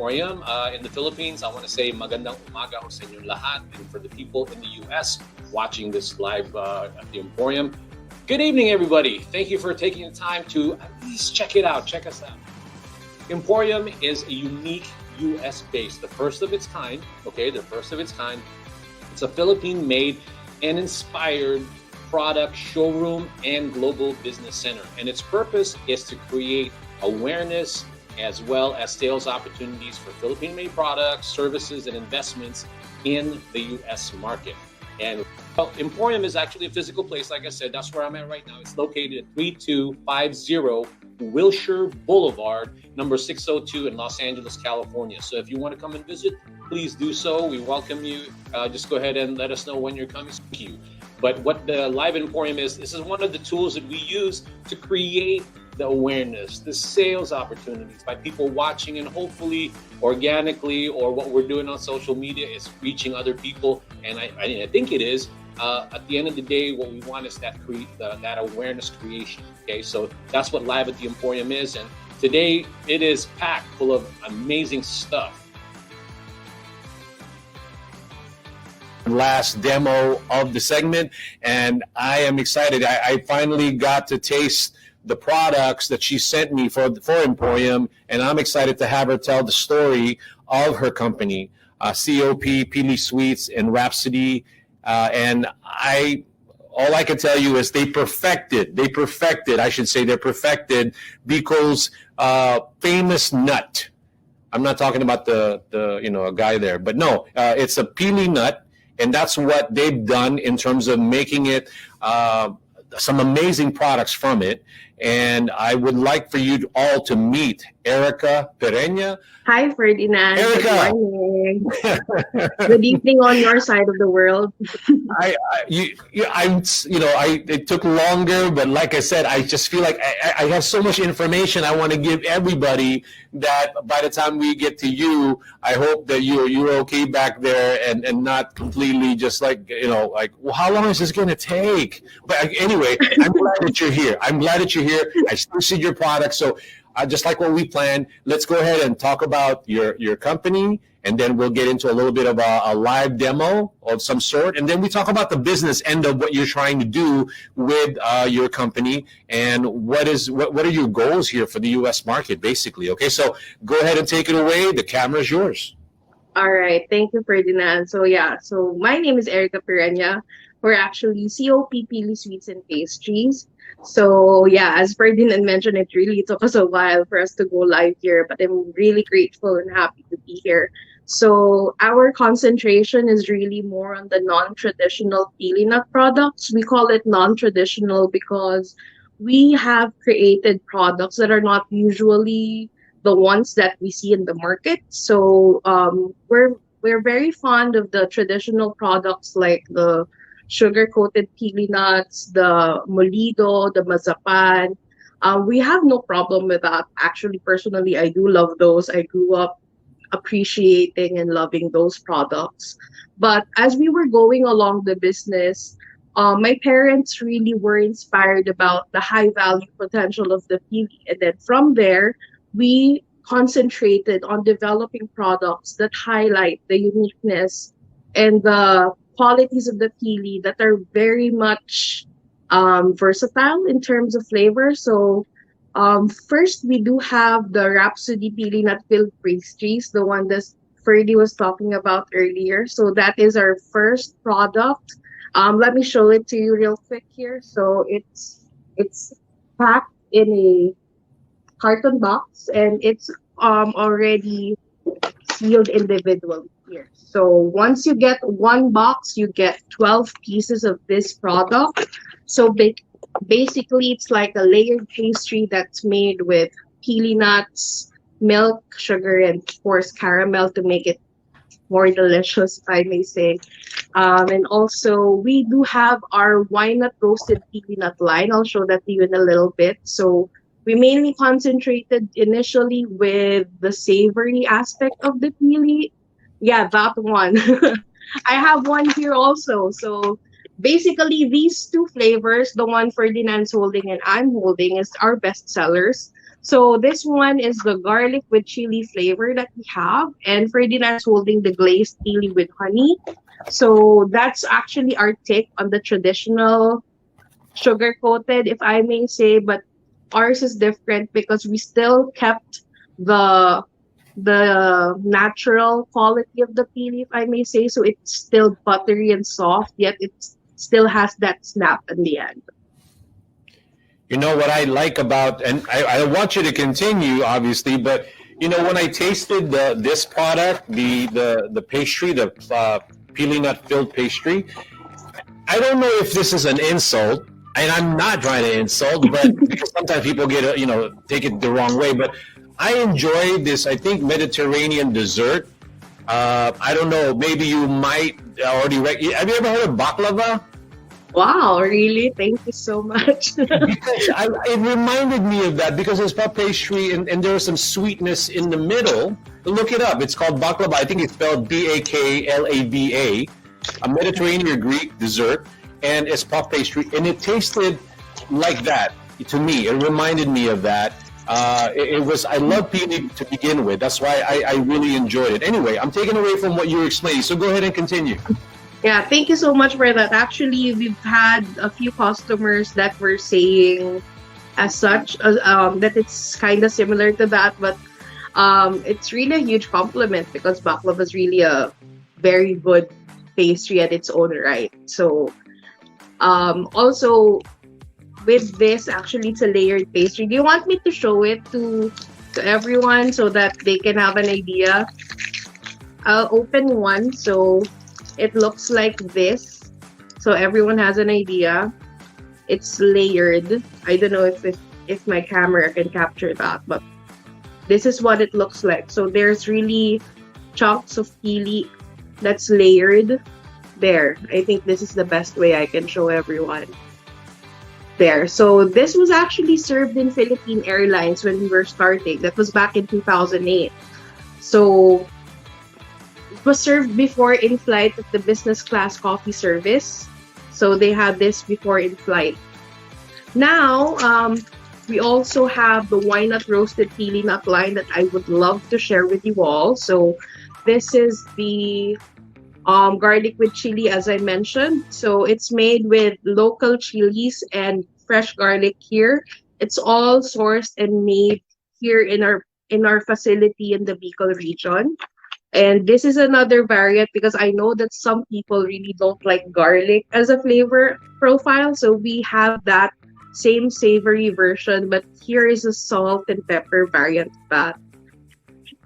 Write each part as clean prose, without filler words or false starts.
Emporium. In the Philippines, I want to say magandang umaga ho sa inyong lahat. And for the people in the US watching this live at the Emporium, good evening, everybody. Thank you for taking the time to at least check it out. Check us out. Emporium is a unique US based, the first of its kind. Okay, the first of its kind. It's a Philippine-made and inspired product showroom and global business center. And its purpose is to create awareness as well as sales opportunities for Philippine-made products, services, and investments in the US market. And Emporium is actually a physical place. Like I said, that's where I'm at right now. It's located at 3250 Wilshire Boulevard, number 602 in Los Angeles, California. So if you want to come and visit, please do so. We welcome you. Just go ahead and let us know when you're coming. Thank you. But what the Live Emporium is, this is one of the tools that we use to create the awareness, the sales opportunities by people watching, and hopefully organically, or what we're doing on social media is reaching other people. And I think it is. At the end of the day, what we want is that awareness creation. Okay, so that's what Live at the Emporium is. And today it is packed full of amazing stuff. Last demo of the segment, and I am excited. I finally got to taste the products that she sent me for Emporium, and I'm excited to have her tell the story of her company, COP, Pili Sweets, and Rhapsody. And all I can tell you is they're perfected Biko's famous nut. I'm not talking about the a guy there, but no, it's a Pili nut, and that's what they've done in terms of making it some amazing products from it. And I would like for you all to meet Erica Pereña. Hi, Ferdinand. Erica. Good morning. Good evening on your side of the world. It took longer, but like I said, I just feel like I have so much information I want to give everybody that by the time we get to you, I hope that you're okay back there and not completely just well, how long is this going to take? But anyway, I'm glad that you're here. I still see your products. So just like what we planned, let's go ahead and talk about your company, and then we'll get into a little bit of a live demo of some sort, and then we talk about the business end of what you're trying to do with your company, and what are your goals here for the U.S. market, basically. Okay, so go ahead and take it away. The camera is yours. All right. Thank you, Ferdinand. So my name is Erica Pereña. We're actually COP Pili Sweets and Pastries. So as Ferdinand mentioned, it really took us a while for us to go live here, but I'm really grateful and happy to be here. So our concentration is really more on the non-traditional Pili nut products. We call it non-traditional because we have created products that are not usually the ones that we see in the market. So we're very fond of the traditional products like the sugar-coated Pili nuts, the molido, the mazapan. We have no problem with that. Actually, personally, I do love those. I grew up appreciating and loving those products. But as we were going along the business, my parents really were inspired about the high value potential of the Pili. And then from there, we concentrated on developing products that highlight the uniqueness and the qualities of the Pili that are very much versatile in terms of flavor. So first, we do have the Rhapsody Pili Nut Filled Pastries, the one that Ferdy was talking about earlier. So that is our first product. Let me show it to you real quick here. So it's packed in a carton box, and it's already sealed individually here. So once you get one box, you get 12 pieces of this product. So basically, it's like a layered pastry that's made with Pili nuts, milk, sugar, and of course caramel to make it more delicious, if I may say. And also, we do have our wine nut roasted Pili nut line. I'll show that to you in a little bit. So we mainly concentrated initially with the savory aspect of the Pili. Yeah, that one. I have one here also. So basically, these two flavors, the one Ferdinand's holding and I'm holding, is our best sellers. So this one is the garlic with chili flavor that we have, and Ferdinand's holding the glazed pili with honey. So that's actually our take on the traditional sugar coated, if I may say, but ours is different because we still kept the natural quality of the pili, if I may say. So it's still buttery and soft, yet it still has that snap in the end. You know what I like about, and I want you to continue, obviously, but you know when I tasted this product, the pastry, the pili nut filled pastry, I don't know if this is an insult, and I'm not trying to insult, but because sometimes people get take it the wrong way. But I enjoy this. I think Mediterranean dessert. I don't know. Maybe you might already. Have you ever heard of baklava? Wow, really? Thank you so much. Because it reminded me of that because it's puff pastry and there was some sweetness in the middle. Look it up. It's called baklava. I think it's spelled baklava, a Mediterranean Greek dessert, and it's puff pastry, and it tasted like that to me. It reminded me of that. It was. I love pili to begin with. That's why I really enjoyed it. Anyway, I'm taking away from what you were explaining, so go ahead and continue. Yeah, thank you so much for that. Actually, we've had a few customers that were saying as such that it's kind of similar to that, but it's really a huge compliment because baklava is really a very good pastry at its own right. So also with this, actually, it's a layered pastry. Do you want me to show it to everyone so that they can have an idea? I'll open one. So it looks like this. So everyone has an idea. It's layered. I don't know if my camera can capture that, but this is what it looks like. So there's really chunks of pili that's layered there. I think this is the best way I can show everyone. There. So this was actually served in Philippine Airlines when we were starting. That was back in 2008. So was served before in flight at the business class coffee service. So they had this before in flight. Now, we also have the wine nut roasted pili nut line that I would love to share with you all. So this is the garlic with chili, as I mentioned. So it's made with local chilies and fresh garlic here. It's all sourced and made here in our facility in the Bicol region. And this is another variant because I know that some people really don't like garlic as a flavor profile. So we have that same savory version, but here is a salt and pepper variant of that.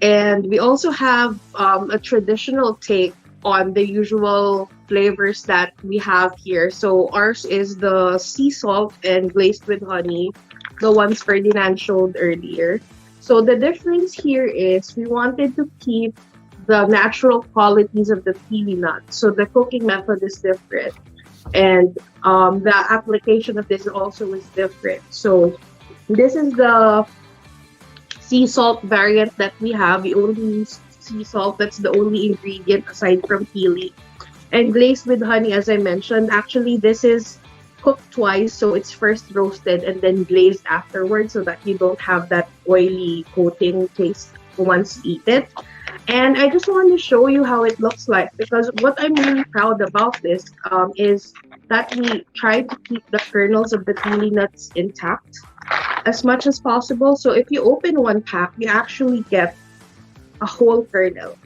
And we also have a traditional take on the usual flavors that we have here. So ours is the sea salt and glazed with honey, the ones Ferdinand showed earlier. So the difference here is we wanted to keep the natural qualities of the pili nut. So the cooking method is different. And the application of this also is different. So this is the sea salt variant that we have. We only use sea salt. That's the only ingredient aside from pili. And glazed with honey, as I mentioned, actually this is cooked twice. So it's first roasted and then glazed afterwards so that you don't have that oily coating taste once you eat it. And I just want to show you how it looks like because what I'm really proud about this is that we tried to keep the kernels of the pili nuts intact as much as possible. So if you open one pack, you actually get a whole kernel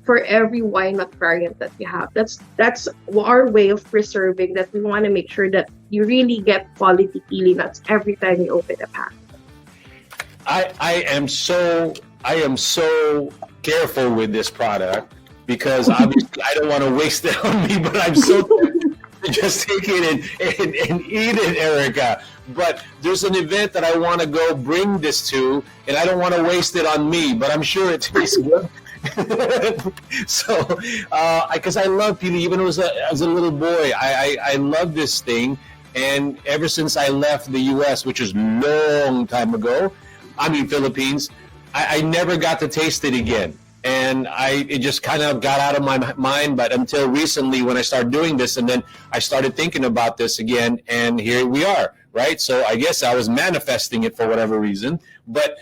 for every wine nut variant that you have. That's our way of preserving that. We want to make sure that you really get quality pili nuts every time you open a pack. I am so careful with this product because obviously I don't want to waste it on me, but I'm so tempted to just take it and eat it, Erica. But there's an event that I want to go bring this to, and I don't want to waste it on me, but I'm sure it tastes good. So, because I love pili, even as a little boy, I love this thing. And ever since I left the U.S., which is long time ago, Philippines, I never got to taste it again. and it just kind of got out of my mind. But until recently, when I started doing this, and then I started thinking about this again, and here we are, right? So I guess I was manifesting it for whatever reason. But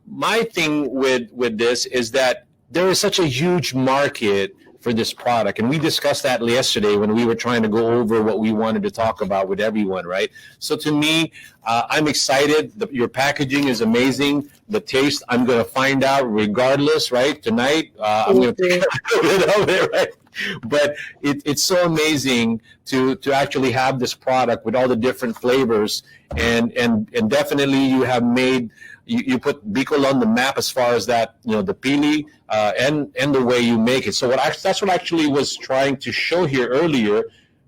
my thing with this is that there is such a huge market for this product, and we discussed that yesterday when we were trying to go over what we wanted to talk about with everyone, right? So to me, I'm excited. Your packaging is amazing. The taste, I'm going to find out regardless, right? Tonight, I'm going to take a little bit of it, right? But it's so amazing to actually have this product with all the different flavors, and definitely you have made. You put Bicol on the map as far as that, the Pili, and the way you make it. So that's what I actually was trying to show here earlier.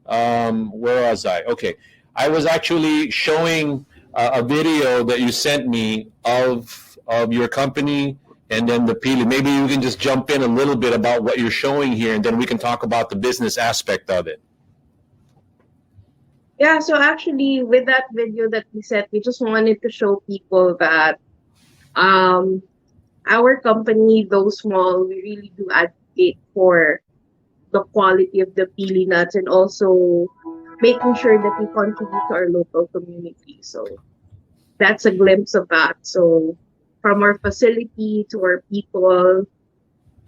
Where was I? Okay. I was actually showing a video that you sent me of your company and then the Pili. Maybe you can just jump in a little bit about what you're showing here, and then we can talk about the business aspect of it. Yeah, so actually with that video that we sent, we just wanted to show people that our company, though small, we really do advocate for the quality of the pili nuts and also making sure that we contribute to our local community. So that's a glimpse of that. So from our facility to our people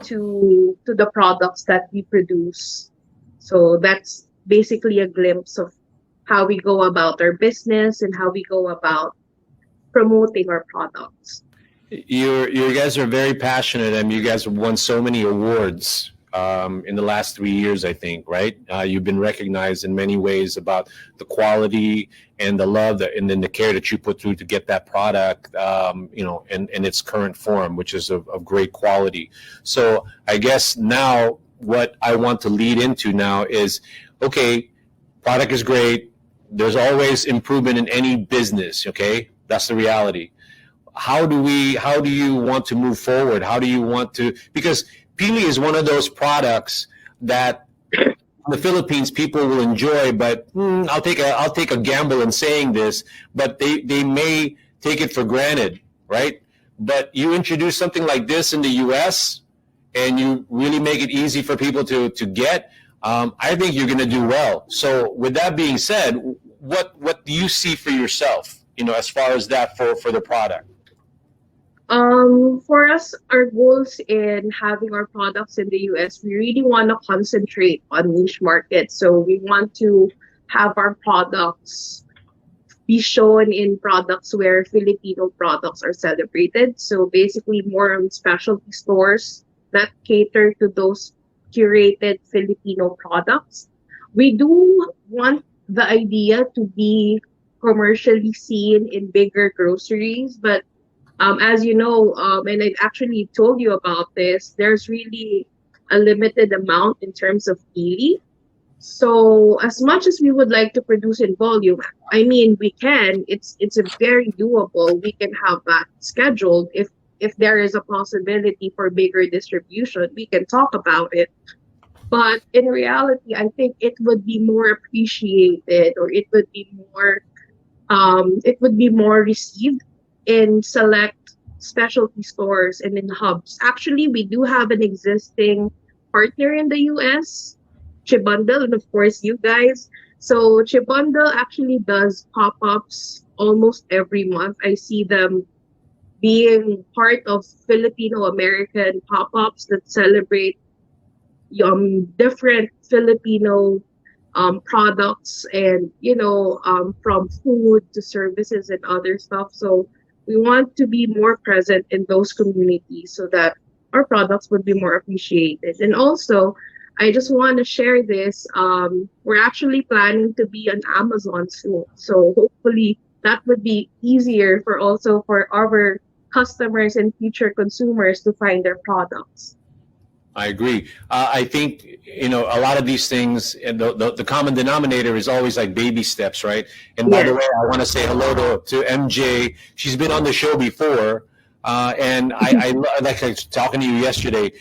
to the products that we produce. So that's basically a glimpse of how we go about our business and how we go about promoting our products. You guys are very passionate, and you guys have won so many awards in the last 3 years, I think, right? You've been recognized in many ways about the quality and the love and then the care that you put through to get that product, in its current form, which is of great quality. So I guess now what I want to lead into now is, okay, product is great. There's always improvement in any business, okay? That's the reality. How do you want to move forward? How do you want to, because Pili is one of those products that in the Philippines people will enjoy, but I'll take a gamble in saying this, but they may take it for granted, right? But you introduce something like this in the US and you really make it easy for people to get, I think you're going to do well. So with that being said, what do you see for yourself, as far as that for the product? For us, our goals in having our products in the US, we really want to concentrate on niche markets. So we want to have our products be shown in products where Filipino products are celebrated. So basically more on specialty stores that cater to those curated Filipino products. We do want the idea to be commercially seen in bigger groceries, but as you know, and I actually told you about this, there's really a limited amount in terms of pili. So as much as we would like to produce in volume, I mean, we can. It's a very doable. We can have that scheduled. If there is a possibility for bigger distribution, we can talk about it. But in reality, I think it would be more appreciated, or it would be more received in select specialty stores and in hubs. Actually, we do have an existing partner in the US, Chibundle, and of course you guys. So Chibundle actually does pop-ups almost every month. I see them being part of Filipino-American pop-ups that celebrate different Filipino products and, from food to services and other stuff. So we want to be more present in those communities so that our products would be more appreciated. And also, I just want to share this. We're actually planning to be on Amazon soon. So hopefully that would be easier for our customers and future consumers to find their products. I agree. I think, a lot of these things, and the common denominator is always like baby steps, right? And by the way, I want to say hello to MJ. She's been on the show before. And I like I was talking to you yesterday.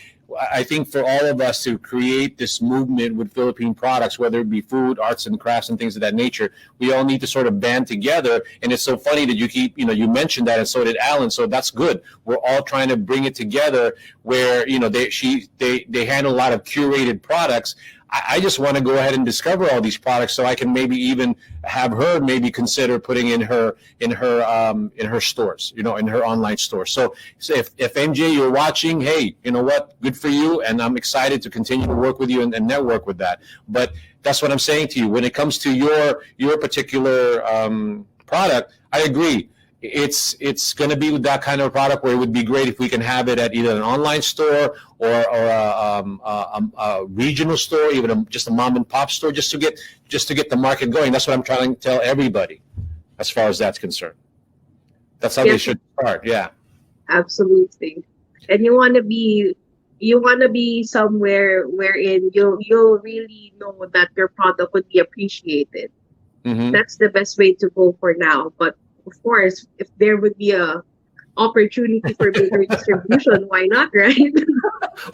I think for all of us to create this movement with Philippine products, whether it be food, arts and crafts, and things of that nature, we all need to sort of band together. And it's so funny that you keep, you mentioned that, and so did Alan. So that's good. We're all trying to bring it together where, they handle a lot of curated products. I just want to go ahead and discover all these products so I can maybe even have her maybe consider putting in her stores, in her online store. So if MJ, you're watching, hey, you know what? Good for you, and I'm excited to continue to work with you and network with that. But that's what I'm saying to you. When it comes to your particular product, I agree. It's going to be with that kind of product where it would be great if we can have it at either an online store or a regional store, even just a mom and pop store, just to get the market going. That's what I'm trying to tell everybody, as far as that's concerned. That's how they should start. Yeah, absolutely. And you want to be somewhere wherein you'll really know that your product would be appreciated. Mm-hmm. That's the best way to go for now. But of course, if there would be a opportunity for bigger distribution, why not, right?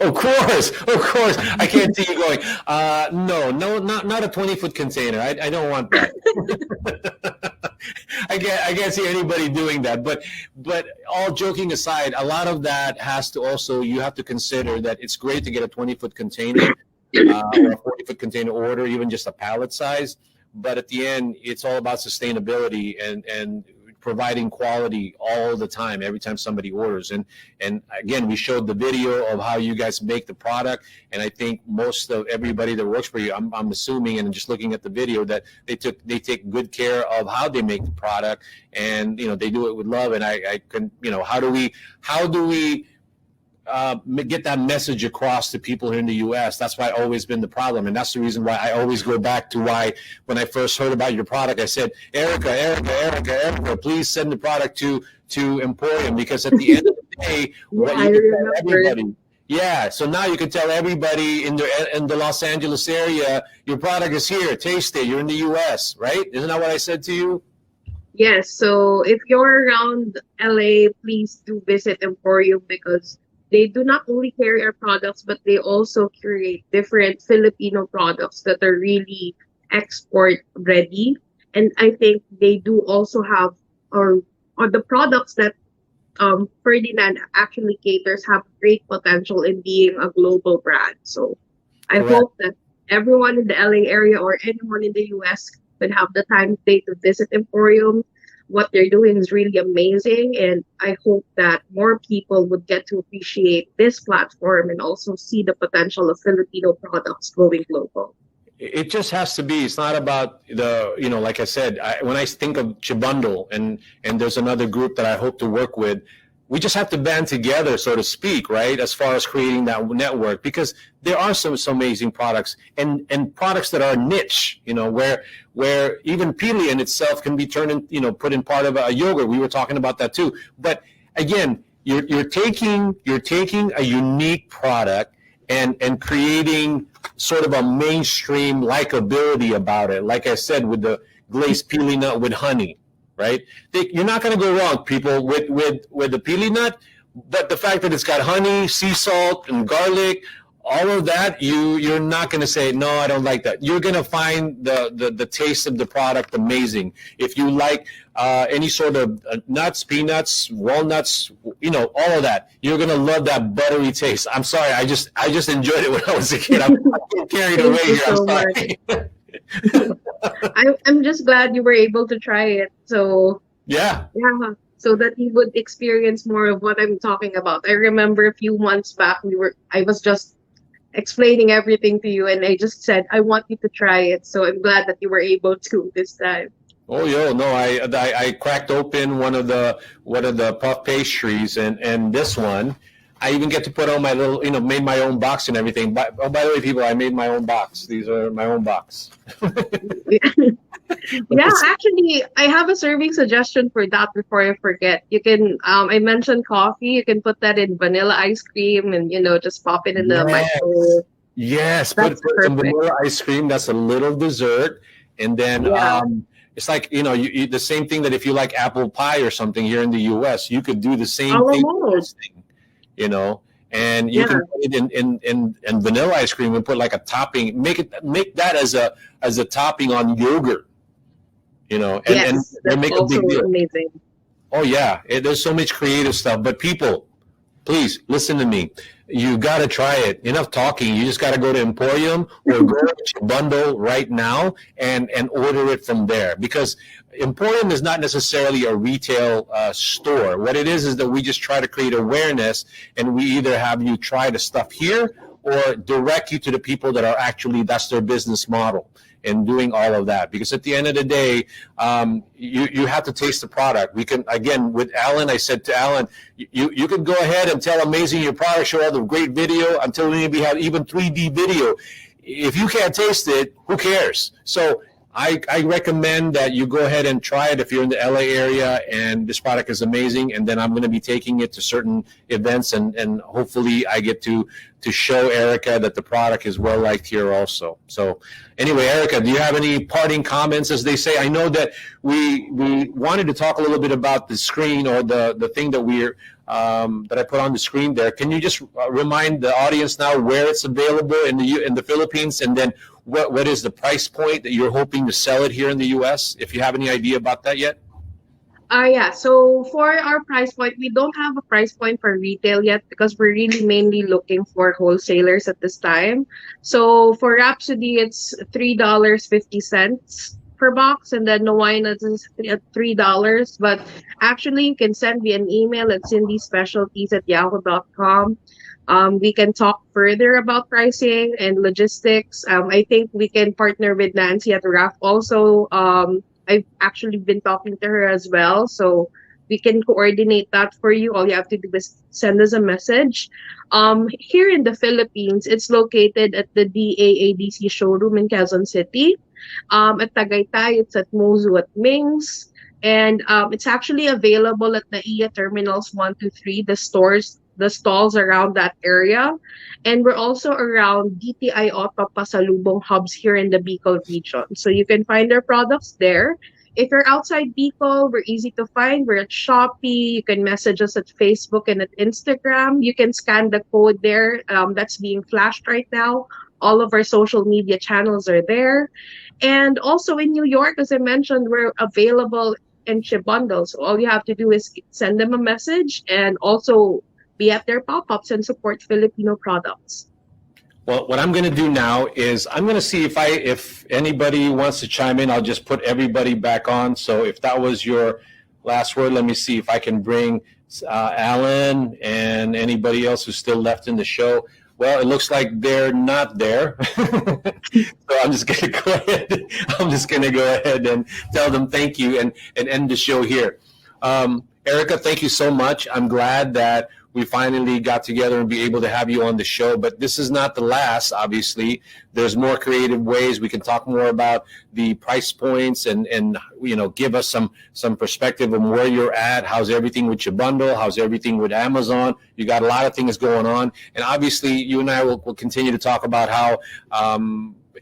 Of course. I can't see you going, no, not a 20-foot container. I don't want that. I can't see anybody doing that. But all joking aside, a lot of that has to also, you have to consider that it's great to get a 20-foot container or a 40-foot container order, even just a pallet size. But at the end, it's all about sustainability and providing quality all the time, every time somebody orders. And again, we showed the video of how you guys make the product. And I think most of everybody that works for you, I'm assuming, and just looking at the video, that they take good care of how they make the product, and they do it with love. And I can, how do we get that message across to people here in the U.S.? That's why always been the problem, and that's the reason why I always go back to why when I first heard about your product, I said, Erica, please send the product to Emporium, because at the end of the day, what you can tell everybody. Yeah, so now you can tell everybody in the Los Angeles area, your product is here, taste it. You're in the U.S., right? Isn't that what I said to you? Yes. So if you're around LA, please do visit Emporium, because they do not only carry our products, but they also curate different Filipino products that are really export ready. And I think they do also have, or the products that Ferdinand actually caters have great potential in being a global brand. So I hope that everyone in the LA area or anyone in the US could have the time today to visit Emporium. What they're doing is really amazing, and I hope that more people would get to appreciate this platform and also see the potential of Filipino products going global. It just has to be. It's not about like I said, when I think of Chibundle and there's another group that I hope to work with, we just have to band together, so to speak, right? As far as creating that network, because there are some amazing products and products that are niche, where even Pili in itself can be turned in, put in part of a yogurt. We were talking about that too. But again, you're taking a unique product and creating sort of a mainstream likability about it. Like I said, with the glazed Pili nut with honey. Right? You're not going to go wrong, people, with the Pili nut, but the fact that it's got honey, sea salt, and garlic, all of that, you're not going to say, no, I don't like that. You're going to find the taste of the product amazing. If you like any sort of nuts, peanuts, walnuts, all of that, you're going to love that buttery taste. I'm sorry, I just enjoyed it when I was a kid. I'm carried away here. I'm sorry. I'm just glad you were able to try it. So yeah. So that you would experience more of what I'm talking about. I remember a few months back, I was just explaining everything to you, and I just said I want you to try it. So I'm glad that you were able to this time. Oh yeah, no, I cracked open one of the puff pastries, and this one, I even get to put on my little, made my own box and everything. By the way, people, I made my own box. These are my own box. Yeah, actually, I have a serving suggestion for that before I forget. You can, I mentioned coffee. You can put that in vanilla ice cream and, just pop it in the microwave. Yes, put some vanilla ice cream. That's a little dessert. And then it's like, you the same thing that if you like apple pie or something here in the U.S., you could do the same thing. and you Yeah. can put it in vanilla ice cream and put like a topping. Make that as a topping on yogurt. And Yes, they that's make a also big deal. amazing. Oh yeah, there's so much creative stuff. But people, please listen to me. You got to try it. Enough talking. You just got to go to Emporium or go to Bundle right now and order it from there, because Emporium is not necessarily a retail store. What it is that we just try to create awareness, and we either have you try the stuff here or direct you to the people that are actually, that's their business model, and doing all of that. Because at the end of the day, you have to taste the product. We can, again, with Alan, I said to Alan, you can go ahead and tell amazing your product, show all the great video, until we have even 3D video. If you can't taste it, who cares? So I recommend that you go ahead and try it if you're in the LA area, and this product is amazing. And then I'm going to be taking it to certain events, and hopefully I get to show Erica that the product is well liked here also. So anyway, Erica, do you have any parting comments, as they say? I know that we wanted to talk a little bit about the screen, or the thing that that I put on the screen there. Can you just remind the audience now where it's available in the Philippines, and then what is the price point that you're hoping to sell it here in the U.S., if you have any idea about that yet? Yeah. So for our price point, we don't have a price point for retail yet, because we're really mainly looking for wholesalers at this time. So for Rhapsody, it's $3.50 per box, and then Noina is at $3. But actually, you can send me an email at cindyspecialties@yahoo.com. We can talk further about pricing and logistics. I think we can partner with Nancy at RAF also. I've actually been talking to her as well, so we can coordinate that for you. All you have to do is send us a message. Here in the Philippines, it's located at the DAADC showroom in Quezon City. At Tagaytay, it's at Mozu at Ming's. And it's actually available at the IA Terminals 1 to 3, the stalls around that area. And we're also around DTI Auto Pasalubong hubs here in the Bicol region. So you can find our products there. If you're outside Bicol, we're easy to find. We're at Shopee. You can message us at Facebook and at Instagram. You can scan the code there. That's being flashed right now. All of our social media channels are there. And also in New York, as I mentioned, we're available in Chibundle. So all you have to do is send them a message, and also be at their pop-ups and support Filipino products. Well, what I'm going to do now is I'm going to see if anybody wants to chime in. I'll just put everybody back on. So if that was your last word, let me see if I can bring Alan and anybody else who's still left in the show. Well, it looks like they're not there. So I'm just going to go ahead. I'm just going to go ahead and tell them thank you and end the show here. Erica, thank you so much. I'm glad that we finally got together and be able to have you on the show. But this is not the last, obviously. There's more creative ways. We can talk more about the price points and give us some perspective on where you're at. How's everything with your bundle? How's everything with Amazon? You got a lot of things going on. And obviously, you and I will continue to talk about how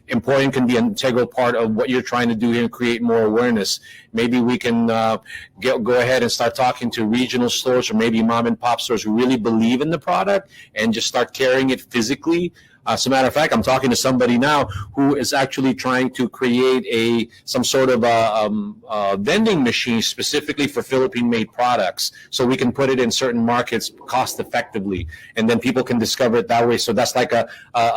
Emporium can be an integral part of what you're trying to do here and create more awareness. Maybe we can go ahead and start talking to regional stores, or maybe mom and pop stores who really believe in the product, and just start carrying it physically. As a matter of fact, I'm talking to somebody now who is actually trying to create some sort of a vending machine specifically for Philippine-made products, so we can put it in certain markets cost effectively, and then people can discover it that way. So that's like a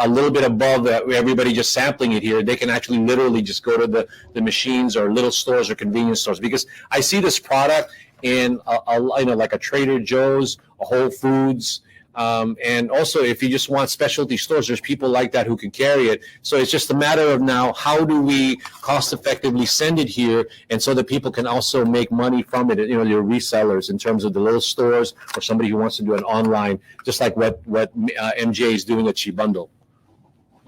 little bit above everybody just sampling it here. They can actually literally just go to the machines or little stores or convenience stores, because I see this product in like a Trader Joe's, a Whole Foods. And also, if you just want specialty stores, there's people like that who can carry it. So it's just a matter of now, how do we cost effectively send it here, and so that people can also make money from it, your resellers, in terms of the little stores, or somebody who wants to do an online, just like what MJ is doing at Chibundle.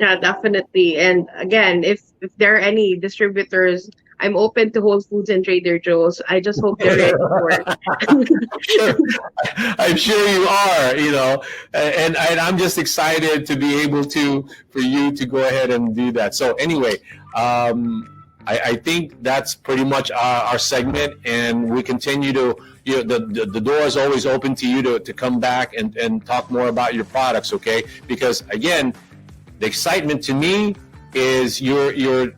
Yeah, definitely. And again, if there are any distributors, I'm open to Whole Foods and Trader Joe's. I just hope they're ready for it. I'm sure you are, and I'm just excited to be able for you to go ahead and do that. So anyway, I think that's pretty much our segment, and we continue to. The door is always open to you to come back and talk more about your products, okay? Because again, the excitement to me is you're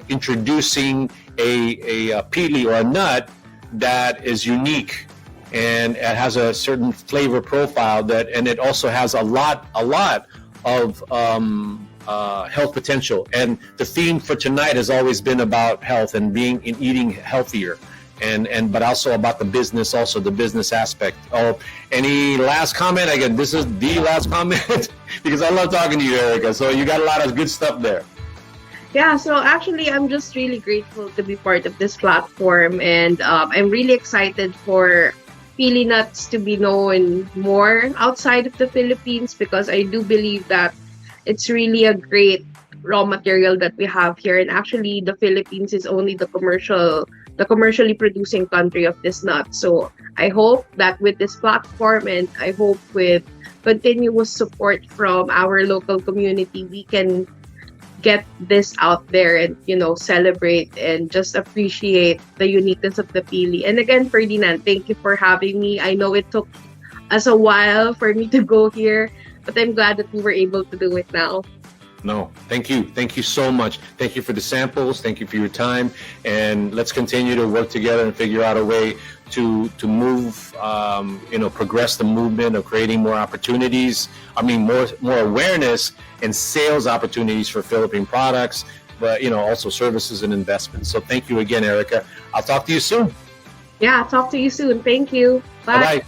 introducing a pili or a nut that is unique, and it has a certain flavor profile and it also has a lot of health potential. And the theme for tonight has always been about health and eating healthier, but also about the business aspect. Oh, any last comment? Again, this is the last comment because I love talking to you, Erica. So you got a lot of good stuff there. Yeah, so actually, I'm just really grateful to be part of this platform, and I'm really excited for Pili nuts to be known more outside of the Philippines, because I do believe that it's really a great raw material that we have here. And actually, the Philippines is only the commercially producing country of this nut. So I hope that with this platform, and I hope with continuous support from our local community, we can get this out there and, celebrate and just appreciate the uniqueness of the Pili. And again, Ferdinand, thank you for having me. I know it took us a while for me to go here, but I'm glad that we were able to do it now. No, thank you. Thank you so much. Thank you for the samples. Thank you for your time. And let's continue to work together and figure out a way to move, progress the movement of creating more opportunities. More awareness and sales opportunities for Philippine products, but, also services and investments. So thank you again, Erica. I'll talk to you soon. Yeah, talk to you soon. Thank you. Bye. Bye-bye.